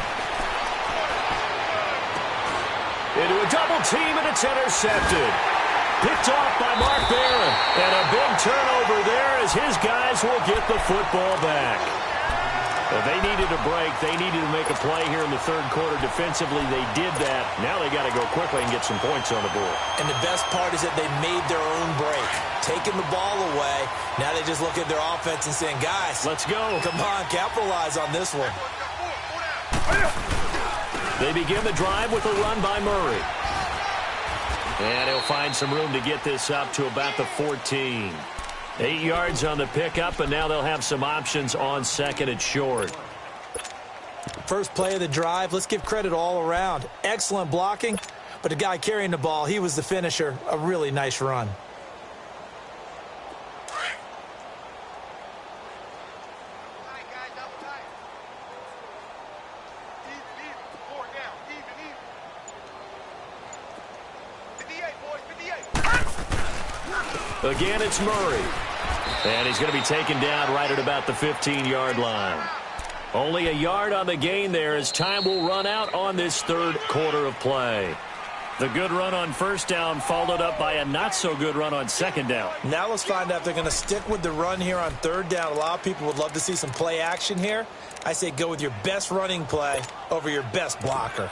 Into a double team, and it's intercepted. Picked off by Mark Barron. And a big turnover there as his guys will get the football back. They needed a break. They needed to make a play here in the third quarter defensively. They did that. Now they got to go quickly and get some points on the board. And the best part is that they made their own break. Taking the ball away. Now they just look at their offense and saying, guys, let's go. Come on, capitalize on this one. They begin the drive with a run by Murray. And he'll find some room to get this up to about the 14. 8 yards on the pickup, and now they'll have some options on second and short. First play of the drive, let's give credit all around. Excellent blocking, but the guy carrying the ball, he was the finisher. A really nice run. Again, it's Murray. And he's going to be taken down right at about the 15-yard line. Only a yard on the gain there as time will run out on this third quarter of play. The good run on first down followed up by a not-so-good run on second down. Now let's find out if they're going to stick with the run here on third down. A lot of people would love to see some play action here. I say go with your best running play over your best blocker.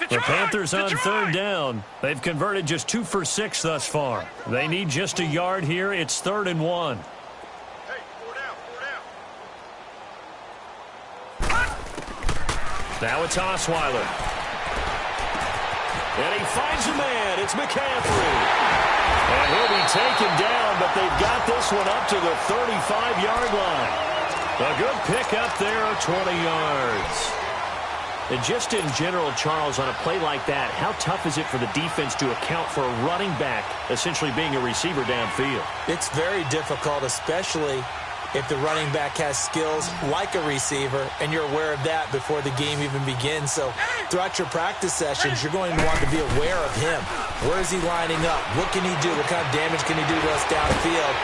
The Panthers on third down. They've converted just 2 for 6 thus far. They need just a yard here. It's 3rd and 1. Hey, 4 down. Now it's Osweiler. And he finds a man. It's McCaffrey. And he'll be taken down, but they've got this one up to the 35-yard line. A good pickup there of 20 yards. And just in general, Charles, on a play like that, how tough is it for the defense to account for a running back essentially being a receiver downfield? It's very difficult, especially if the running back has skills like a receiver, and you're aware of that before the game even begins. So throughout your practice sessions, you're going to want to be aware of him. Where is he lining up? What can he do? What kind of damage can he do to us downfield?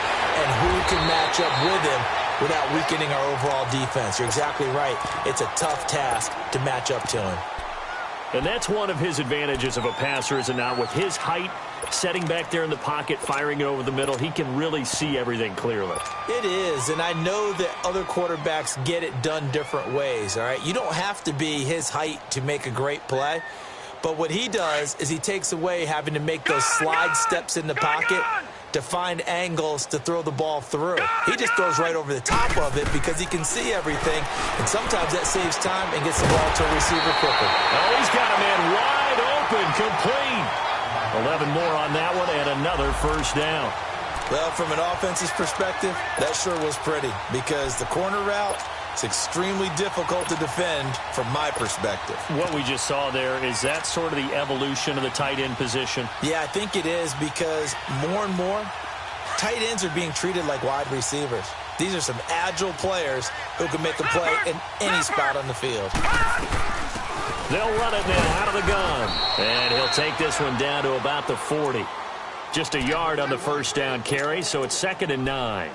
And who can match up with him without weakening our overall defense? You're exactly right. It's a tough task to match up to him. And that's one of his advantages of a passer, is it not? With his height, setting back there in the pocket, firing it over the middle, he can really see everything clearly. It is, and I know that other quarterbacks get it done different ways, all right? You don't have to be his height to make a great play, but what he does is he takes away having to make those slide steps in the pocket to find angles to throw the ball through. He just throws right over the top of it because he can see everything, and sometimes that saves time and gets the ball to a receiver quicker. Oh, he's got a man wide open, complete. 11 more on that one, and another first down. Well, from an offense's perspective, that sure was pretty because the corner route is extremely difficult to defend from my perspective. What we just saw there, is that sort of the evolution of the tight end position? Yeah, I think it is because more and more, tight ends are being treated like wide receivers. These are some agile players who can make a play in any spot on the field. They'll run it now out of the gun. And he'll take this one down to about the 40. Just a yard on the first down carry, so it's 2nd and 9.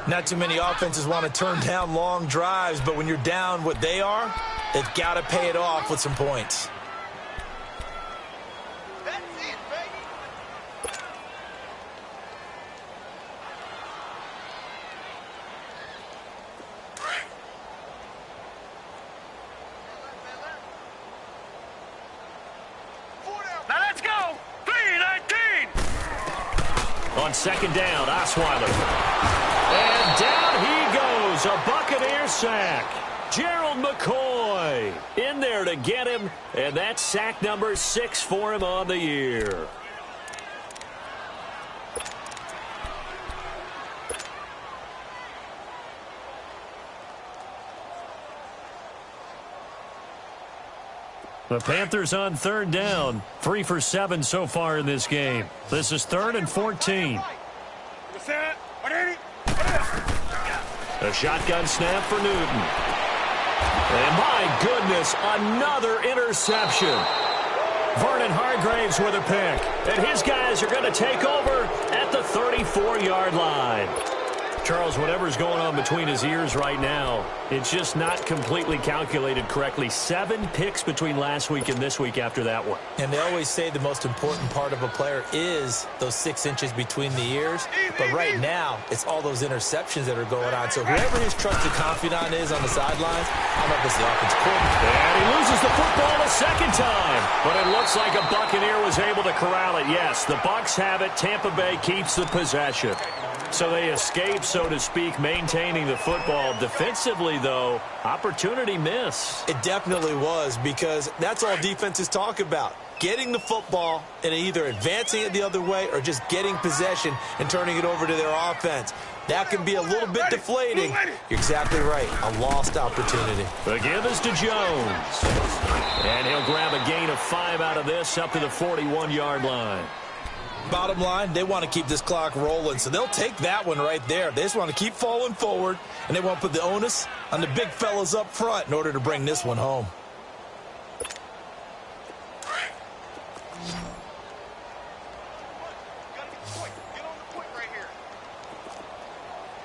Not too many offenses want to turn down long drives, but when you're down what they are, they've got to pay it off with some points. That's it, baby. on second down. Osweiler. And down he goes. A Buccaneer sack. Gerald McCoy in there to get him. And that's sack number 6 for him on the year. The Panthers on third down. 3 for 7 so far in this game. This is 3rd and 14. A shotgun snap for Newton. And my goodness, another interception. Vernon Hargraves with a pick. And his guys are going to take over at the 34-yard line. Charles, whatever's going on between his ears right now, it's just not completely calculated correctly. 7 picks between last week and this week after that one. And they always say the most important part of a player is those 6 inches between the ears. But right now, it's all those interceptions that are going on. So whoever his trusted confidant is on the sidelines, I don't know if it's the offensive coordinator. And he loses the football a second time. But it looks like a Buccaneer was able to corral it. Yes, the Bucs have it. Tampa Bay keeps the possession. So they escape, so to speak, maintaining the football. Defensively, though, opportunity miss. It definitely was, because that's all defenses talk about. Getting the football and either advancing it the other way or just getting possession and turning it over to their offense. That can be a little bit deflating. You're exactly right. A lost opportunity. The give is to Jones. And he'll grab a gain of 5 out of this up to the 41-yard line. Bottom line, they want to keep this clock rolling, so they'll take that one right there. They just want to keep falling forward, and they want to put the onus on the big fellas up front in order to bring this one home.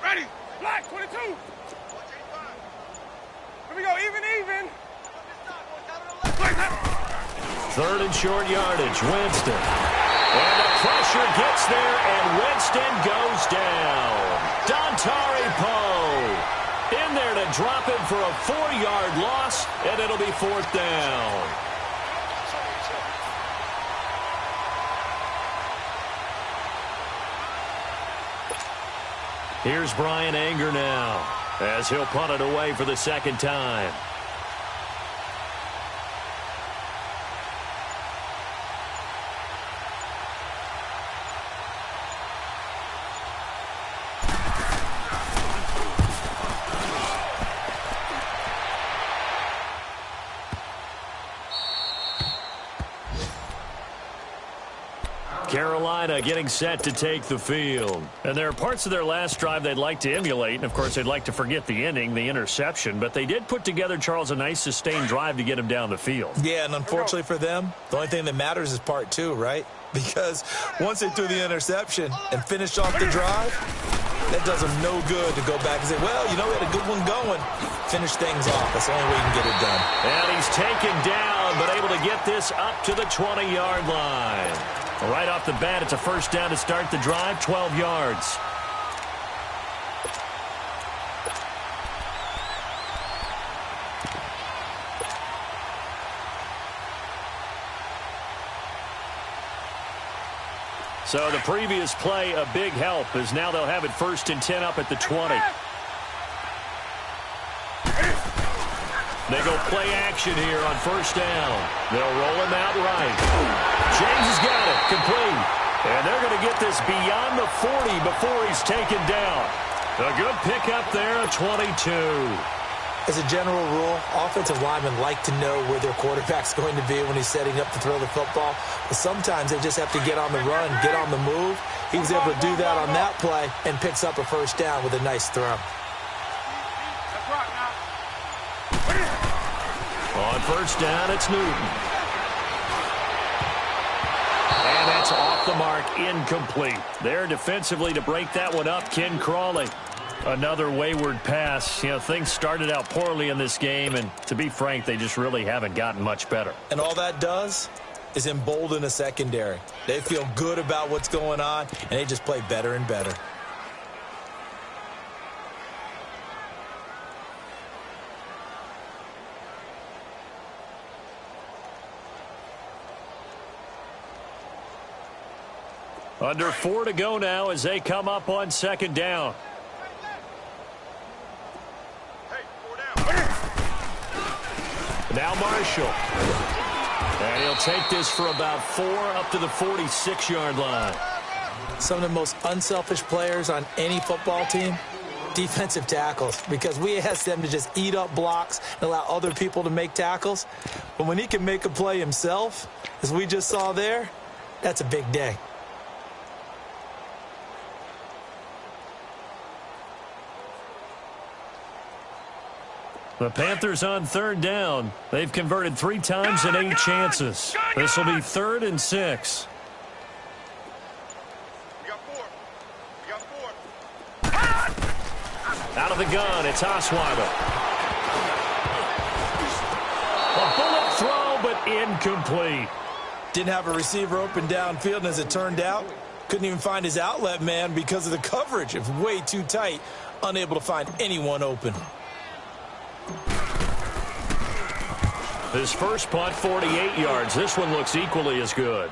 Ready, black, 22. Here we go, even. 3rd and short yardage, Winston. And the pressure gets there, and Winston goes down. Dontari Poe in there to drop him for a 4-yard loss, and it'll be 4th down. Here's Brian Anger now, as he'll punt it away for the second time. Carolina getting set to take the field. And there are parts of their last drive they'd like to emulate. And, of course, they'd like to forget the ending, the interception. But they did put together, Charles, a nice sustained drive to get him down the field. Yeah, and unfortunately for them, the only thing that matters is part 2, right? Because once they threw the interception and finished off the drive, that does them no good to go back and say, well, you know, we had a good one going. Finish things off. That's the only way you can get it done. And he's taken down, but able to get this up to the 20-yard line. Right off the bat, it's a first down to start the drive, 12 yards. So the previous play, a big help, as now they'll have it 1st and 10 up at the 20. They go play action here on 1st down. They'll roll him out right. James has got it, complete. And they're going to get this beyond the 40 before he's taken down. A good pickup there, a 22. As a general rule, offensive linemen like to know where their quarterback's going to be when he's setting up to throw the football. But sometimes they just have to get on the run, get on the move. He was able to do that on that play and picks up a first down with a nice throw. On 1st down, it's Newton. And that's off the mark, incomplete. There defensively to break that one up, Ken Crawley. Another wayward pass. You know, things started out poorly in this game, and to be frank, they just really haven't gotten much better. And all that does is embolden a secondary. They feel good about what's going on, and they just play better and better. Under 4 to go now as they come up on second down. Now Marshall. And he'll take this for about 4 up to the 46-yard line. Some of the most unselfish players on any football team, defensive tackles, because we ask them to just eat up blocks and allow other people to make tackles. But when he can make a play himself, as we just saw there, that's a big day. The Panthers on third down. They've converted 3 times in 8 chances. This will be 3rd and 6. Out of the gun, it's Osweiler. A bullet throw, but incomplete. Didn't have a receiver open downfield, and as it turned out, couldn't even find his outlet man because of the coverage. It was way too tight, unable to find anyone open. His first punt, 48 yards. This one looks equally as good.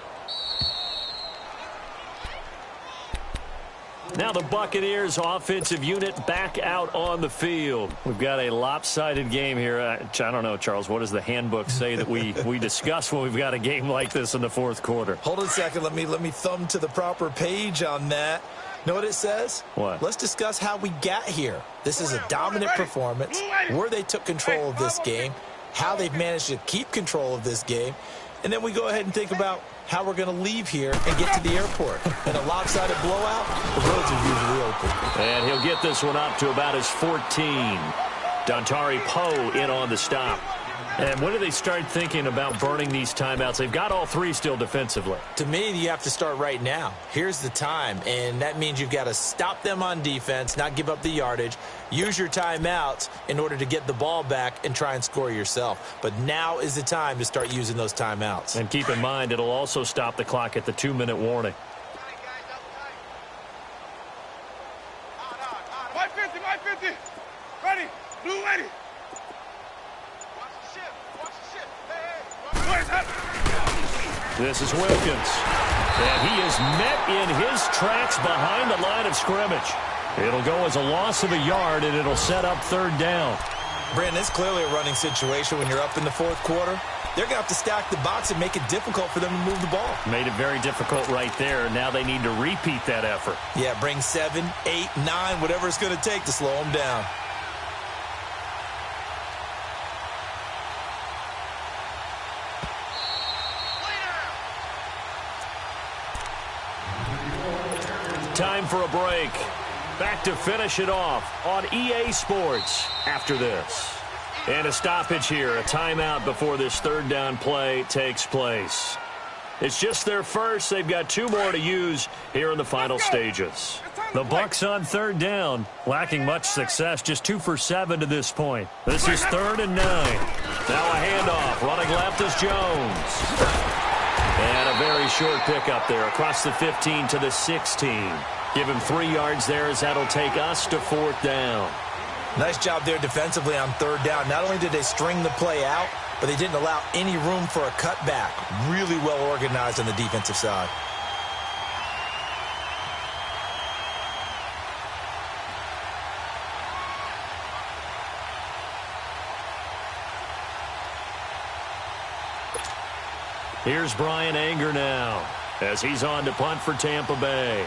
Now the Buccaneers offensive unit back out on the field. We've got a lopsided game here. I don't know, Charles, what does the handbook say that we discuss when we've got a game like this in the fourth quarter? Hold on a second. Let me thumb to the proper page on that. Know what it says? What? Let's discuss how we got here. This is a dominant performance, where they took control of this game, how they've managed to keep control of this game, and then we go ahead and think about how we're going to leave here and get to the airport. In a lopsided blowout, the roads are usually open. And he'll get this one up to about his 14. Dontari Poe in on the stop. And when do they start thinking about burning these timeouts? They've got all 3 still defensively. To me, you have to start right now. Here's the time, and that means you've got to stop them on defense, not give up the yardage, use your timeouts in order to get the ball back and try and score yourself. But now is the time to start using those timeouts. And keep in mind, it'll also stop the clock at the 2-minute warning. 50. Ready. Blue ready. This is Wilkins. And he is met in his tracks behind the line of scrimmage. It'll go as a loss of a yard, and it'll set up third down. Brandon, it's clearly a running situation when you're up in the fourth quarter. They're going to have to stack the box and make it difficult for them to move the ball. Made it very difficult right there. Now they need to repeat that effort. Yeah, bring 7, 8, 9, whatever it's going to take to slow them down. Time for a break. Back to finish it off on EA Sports after this. And a stoppage here, a timeout before this third down play takes place. It's just their first. They've got 2 more to use here in the final stages. The Bucs on third down, lacking much success, just 2 for 7 to this point. This is 3rd and 9. Now a handoff, running left is Jones. And a very short pickup there across the 15 to the 16. Give him 3 yards there as that'll take us to 4th down. Nice job there defensively on third down. Not only did they string the play out, but they didn't allow any room for a cutback. Really well organized on the defensive side. Here's Brian Anger now as he's on to punt for Tampa Bay.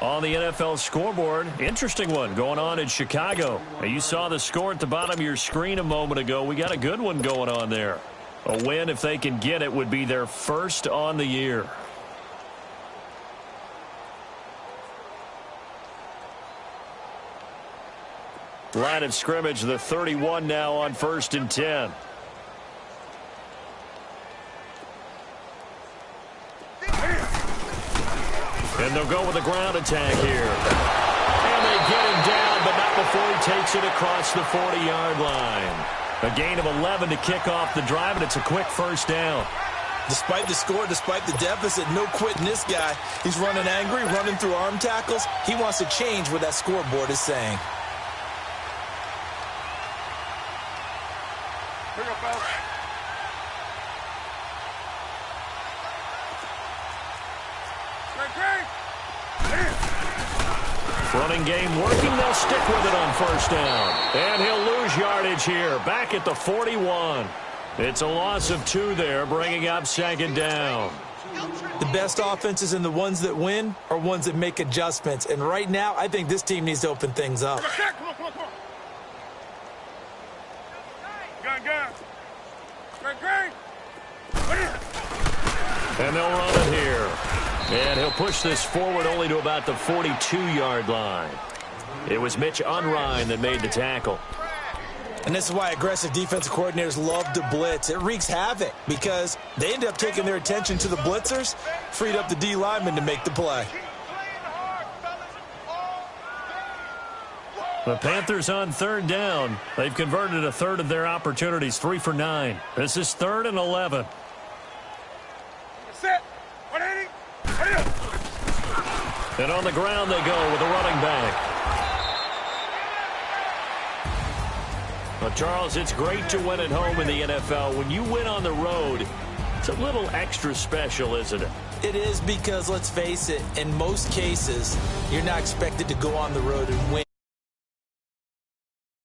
On the NFL scoreboard, interesting one going on in Chicago. You saw the score at the bottom of your screen a moment ago. We got a good one going on there. A win, if they can get it, would be their first on the year. Line of scrimmage, the 31 now on 1st and 10. And they'll go with a ground attack here. And they get him down, but not before he takes it across the 40-yard line. A gain of 11 to kick off the drive, and it's a quick first down. Despite the score, despite the deficit, no quitting this guy. He's running angry, running through arm tackles. He wants to change what that scoreboard is saying. Bring up, fellas. Running game working. They'll stick with it on first down. And he'll lose yardage here. Back at the 41. It's a loss of 2 there, bringing up second down. The best offenses and the ones that win are ones that make adjustments. And right now, I think this team needs to open things up. Come on. Gun. Green. And they'll run it here. And he'll push this forward only to about the 42-yard line. It was Mitch Unrein that made the tackle. And this is why aggressive defensive coordinators love to blitz. It wreaks havoc because they end up taking their attention to the blitzers, freed up the D lineman to make the play. The Panthers on third down. They've converted a third of their opportunities, 3 for 9. This is 3rd and 11. Set. 180. And on the ground they go with a running back. Well, Charles, it's great to win at home in the NFL. When you win on the road, it's a little extra special, isn't it? It is because, let's face it, in most cases, you're not expected to go on the road and win.